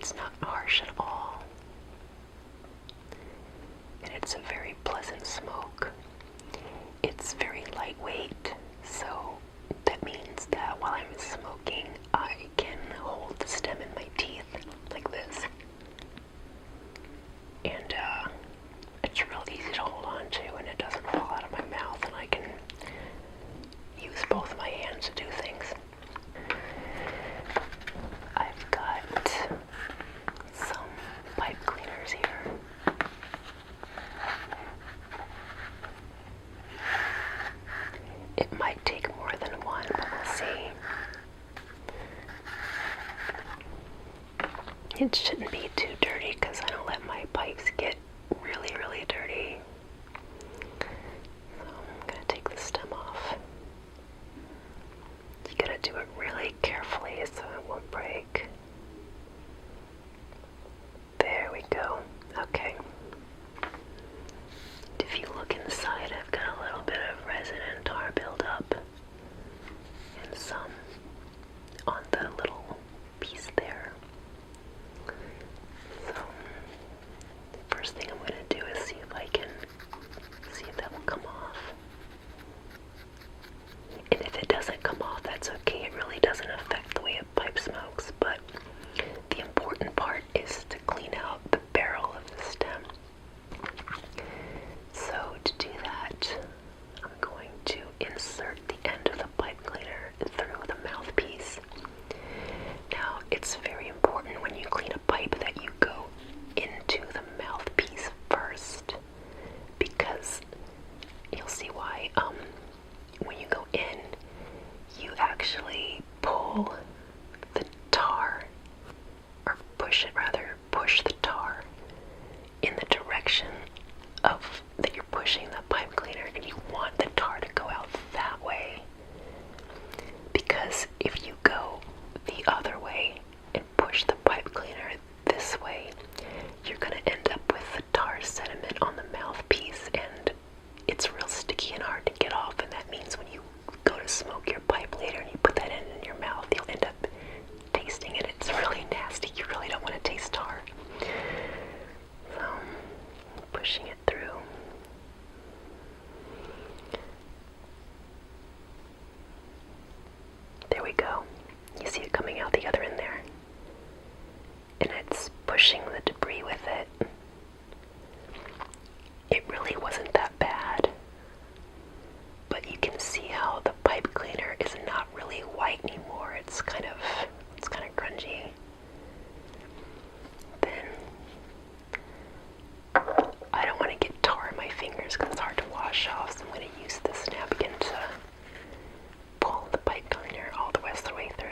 It's not harsh at all. And it's a very pleasant smoke. It's very lightweight, so that means that while I'm smoking, I can hold the stem in my teeth like this. And it's real easy to hold on to, and it doesn't fall out of my mouth, and I can use both my hands to do things. I've got some pipe cleaners here. It might take more than one, but we'll see. It shouldn't be too dirty because I don't let my pipes get really, really dirty. So I'm going to take the stem off. You gotta do it really carefully so it won't break. There we go. Okay. If you look inside, I've got a little bit of resin and tar buildup and some on the little piece there. So, the first thing I'm going to do is see if that will come off. And if it doesn't come off, that's okay. It really doesn't affect the way a pipe smokes, but the important part is to clean out the barrel of the stem. So to do that, I'm going to insert the end of the pipe cleaner through the mouthpiece. Now, it's very important when you clean a pipe that you go into the mouthpiece first, because you'll see why. When you go in, you actually pull the tar, or push the tar in the direction of that you're pushing the pipe cleaner, and you want the tar to go out that way. Because if you go the other way and push the pipe cleaner this way, you're going to end up with the tar sediment on the mouthpiece, and it's real sticky and hard to get off, and that means when you go to smoke your pipe later and you put that in your mouth, you'll end up tasting it. It's really nasty. You really don't want to taste tar. So, pushing it through. There we go. You see it coming out the other end there. And it's pushing the debris with it. It really wasn't that bad. But you can see how the pipe cleaner is not really white anymore. It's kind of grungy. Then I don't want to get tar in my fingers because it's hard to wash off, so I'm going to use this napkin to pull the pipe cleaner all the rest of the way through.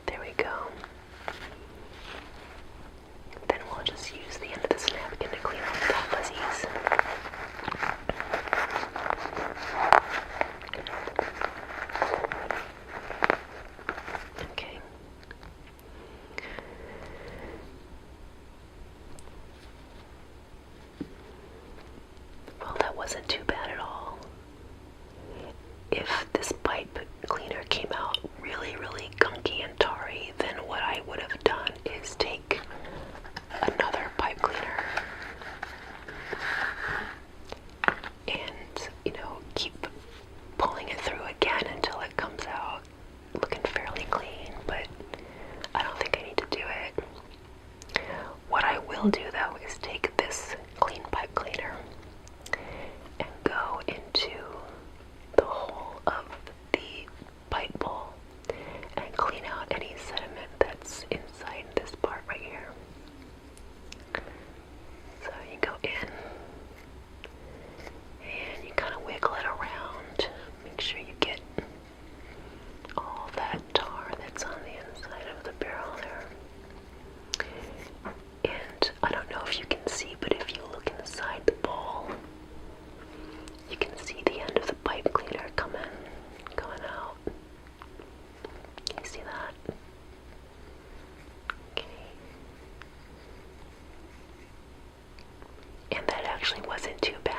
There we go. Then we'll just use the end of this napkin to clean off the fuzzies. Okay. Well, that wasn't too bad at all. If this pipe cleaner came out really, really gunky and tarry, then what I would have done is take another pipe cleaner and, keep pulling it through again until it comes out looking fairly clean, but I don't think I need to do it. What I will do, though, is take this clean pipe cleaner and go into the hole of the pipe bowl and clean out any sediment that's inside this part right here. So you go in and you kind of wiggle it around. Make sure you get all that tar that's on the inside of the barrel there. And I don't know if you can see, but if you look inside the bowl, you can see the end of the pipe cleaner going out. Can you see that? Okay. And that actually wasn't too bad.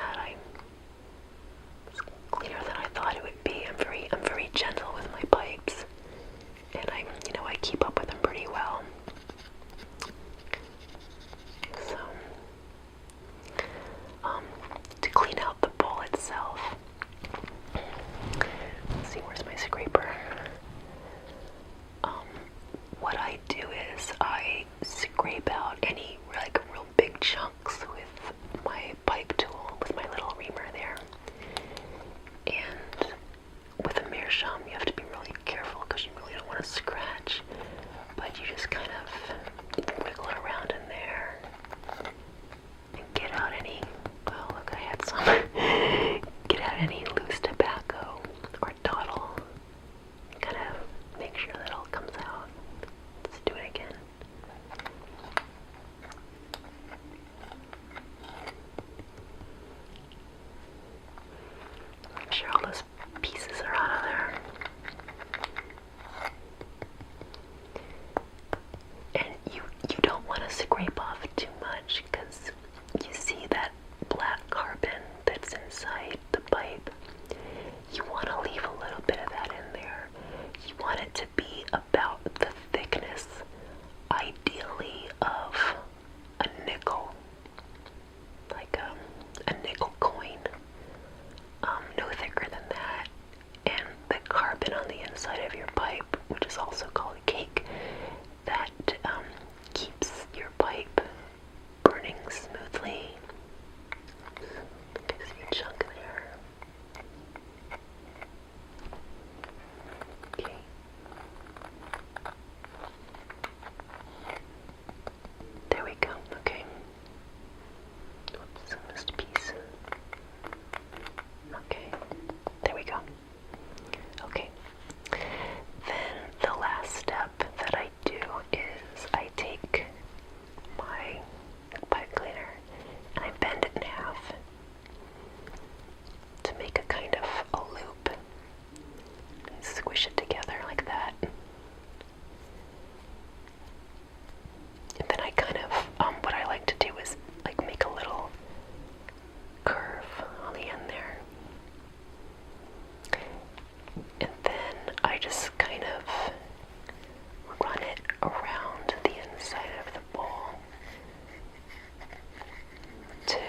running smoothly. I see a chunk there. Okay. There we go. Okay. Oops, I missed a piece. Okay. There we go. Okay. Then the last step that I do is I take my pipe cleaner and I bend it in half to make a kind of a loop. And squish it together like that. And then I kind of, what I like to do is like make a little curve on the end there. And then I just kind of run it around the inside of the bowl to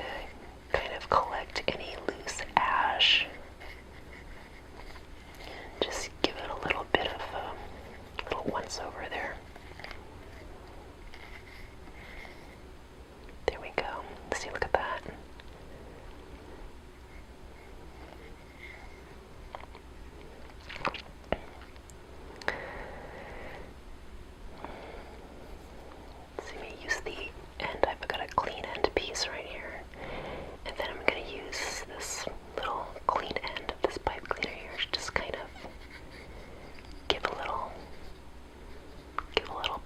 kind of collect any loose ash. Just give it a little bit of a little once over there. There we go. See, look at that. See me use the end. I've got a clean end piece right here. And then I'm going to use this little clean end of this pipe cleaner here to just kind of give a little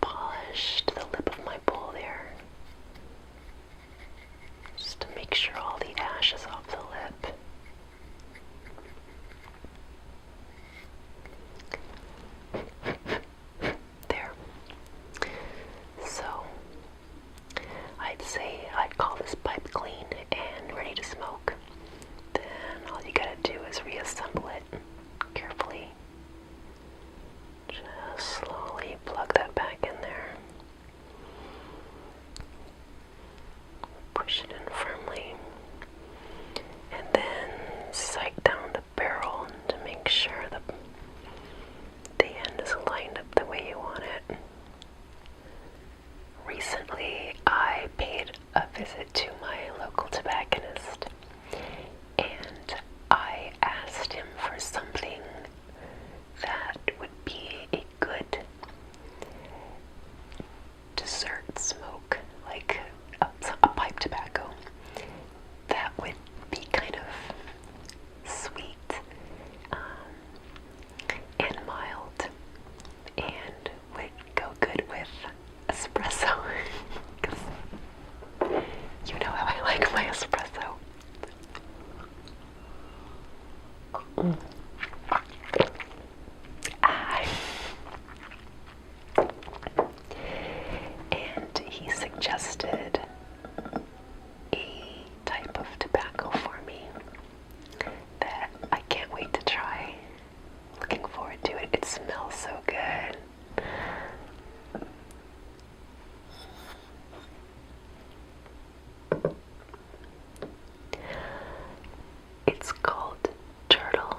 polish to the lip of my bowl there. Just to make sure all the ash is off the lip. There. So, I'd say I'd call this pipe clean and ready to smoke. Then all you gotta do is reassemble it carefully. Just slowly plug that back in there. Push it in firmly. And then sight down the barrel to make sure the end is lined up the way you want it. Recently, I paid a visit to my local tobacconist, and I asked him for something that would be a good dessert smoke, like a pipe tobacco that would be kind of sweet and mild and would go good with espresso. 'Cause you know how I like my espresso. And he suggested a type of tobacco for me that I can't wait to try. Looking forward to it. It smells so good. It's called Turtle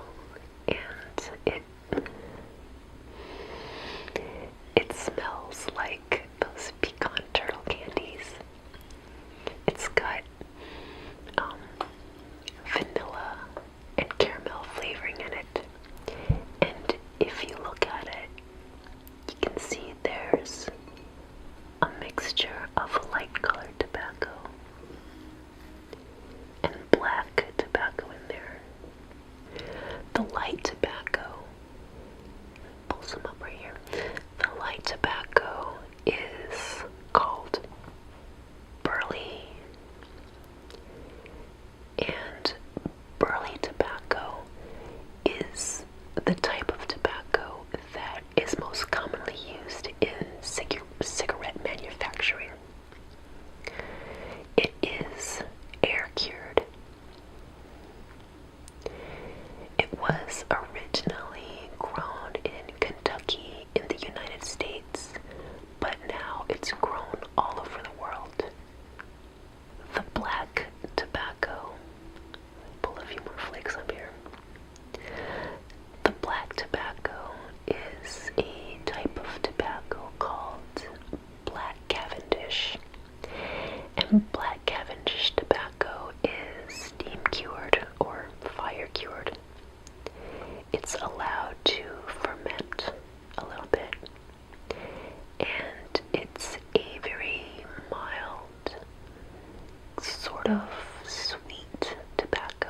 lot of sweet tobacco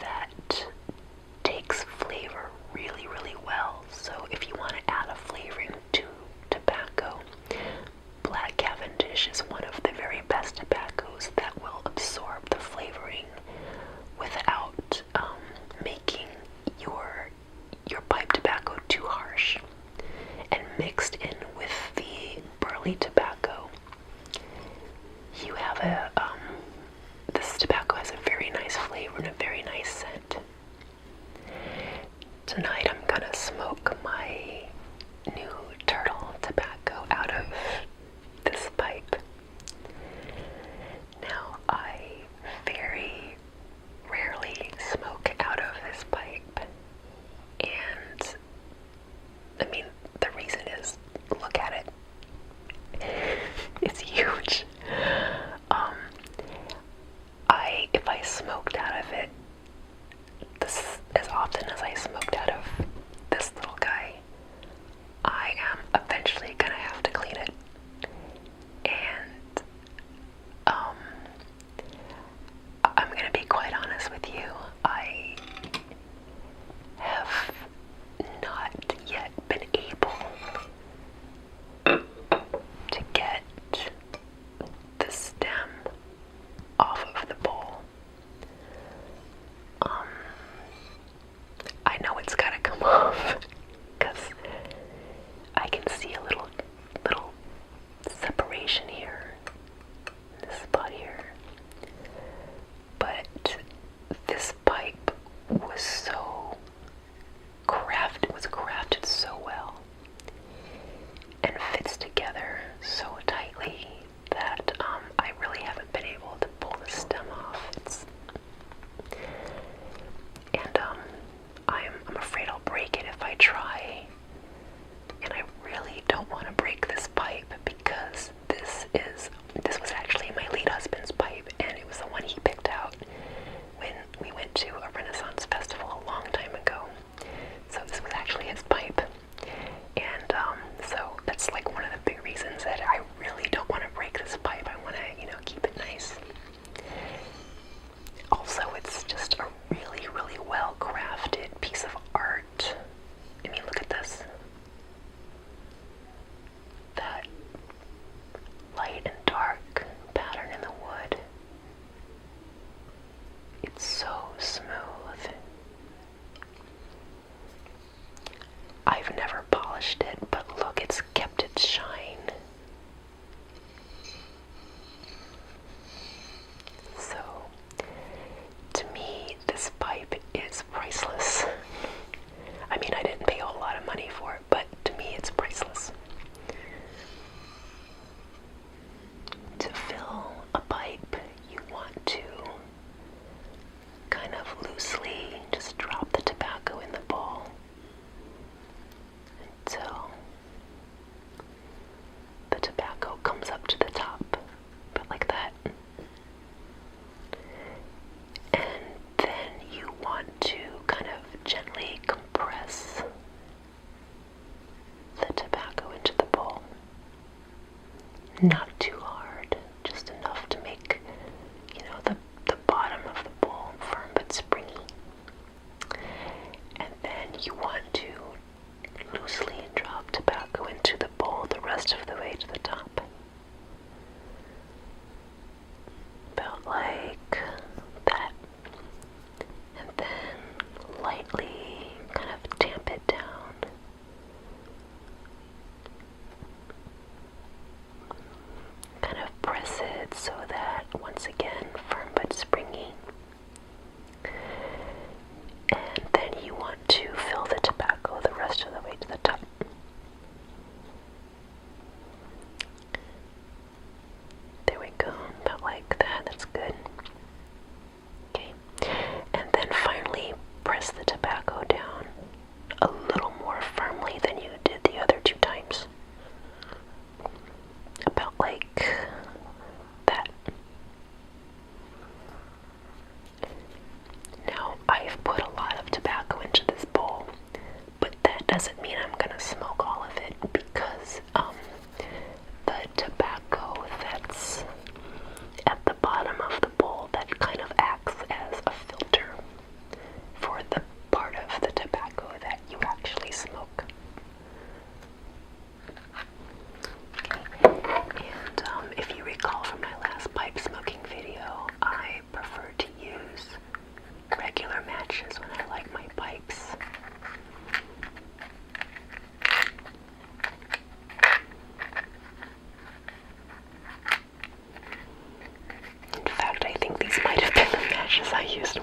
that takes flavor really, really well. So if you want to add a flavoring to tobacco, Black Cavendish is one of the very best tobaccos that will absorb the flavoring without making your pipe tobacco too harsh. And mixed in with the burley tobacco, you have this tobacco has a very nice flavor and a very nice scent. Tonight I'm gonna smoke my new turtle tobacco out of this pipe. Now, I very rarely smoke out of this pipe, and I mean, the reason is, look at it. It's huge.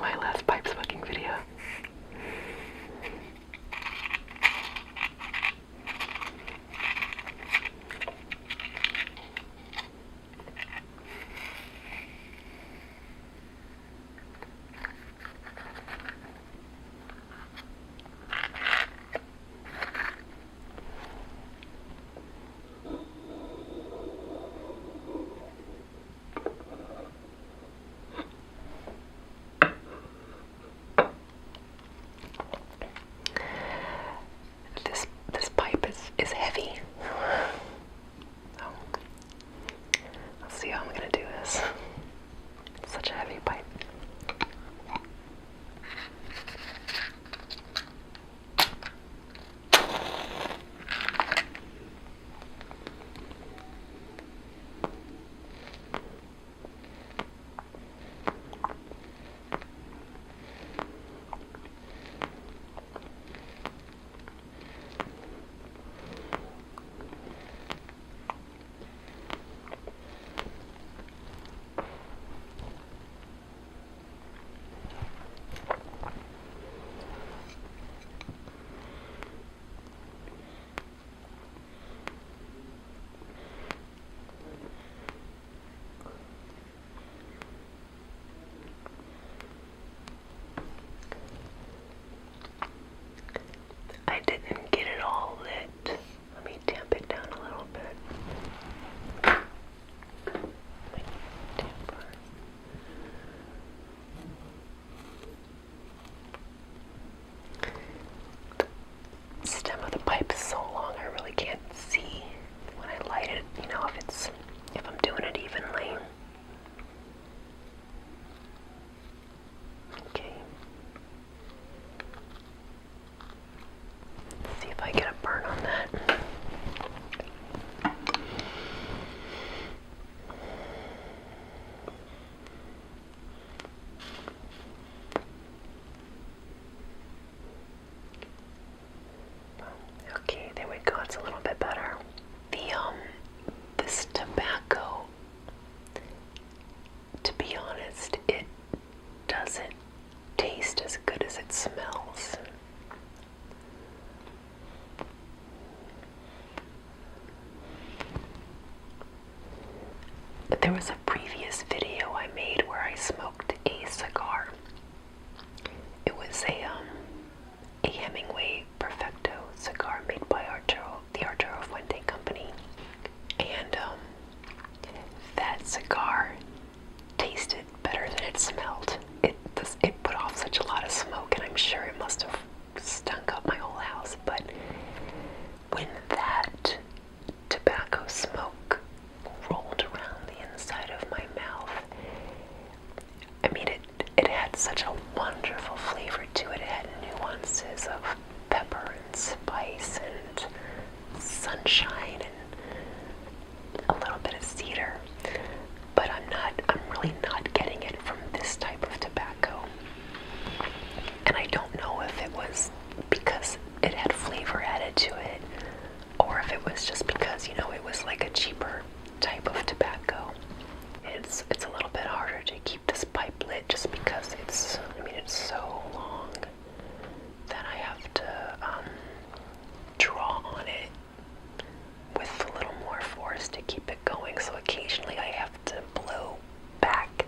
watched my last pipe smoking video. This pipe is heavy. So, let's see how I'm gonna do this. It's such a heavy pipe. I didn't get it all lit. Let me tamp it down a little bit. Tamper. The stem of the pipe is so long I really can't see when I light it, if I'm doing it evenly. Okay. See if I get a burn on that. Okay, there we go. It's a little bit better. This tobacco, to be honest, it doesn't taste as good as it smells. There was a previous video I made where I smoked a cigar. It was a Hemingway Perfecto cigar made by the Arturo Fuente company. And that cigar tasted better than it smelled. It put off such a lot of smoke, and I'm sure it must have stunk up my whole house. But when that tobacco smoke rolled around the inside of my mouth, I mean, it had such a wonderful flavor to it. It had nuances of pepper and spice and sunshine and a little bit of cedar. But I'm really not getting it from this type of tobacco. And I don't know if it was because it had flavor added to it, or if it was just because, it was like a cheaper type of tobacco. It's a little bit harder to keep this pipe lit just because it's so long that I have to draw on it with a little more force to keep it going. So occasionally I have to blow back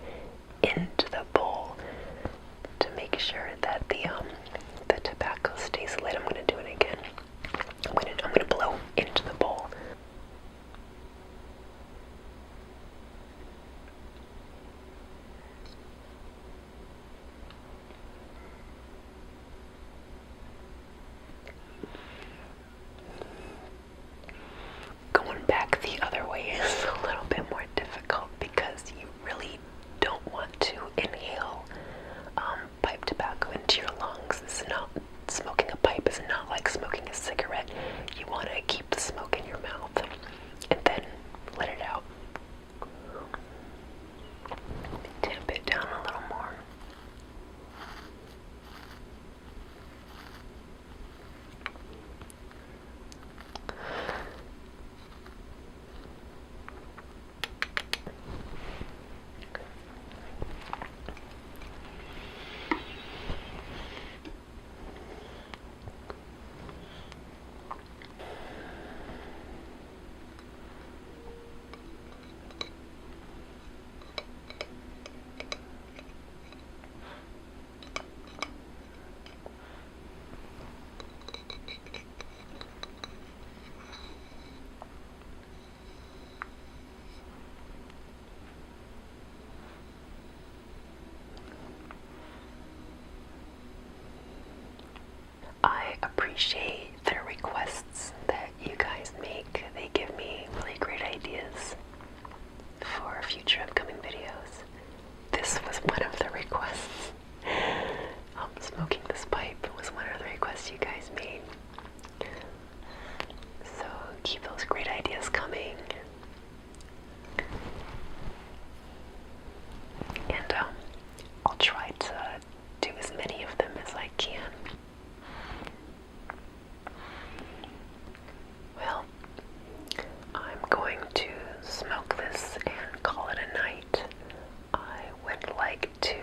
into the bowl to make sure that the tobacco stays lit. I'm gonna do it again. I'm gonna blow into the bowl. appreciate their requests that you guys make. They give me really great ideas for future upcoming videos. This was one of the requests. Smoking this pipe was one of the requests you guys made. So keep those great ideas coming. And I'll try to do as many of them as I can. Well, I'm going to smoke this and call it a night. I would like to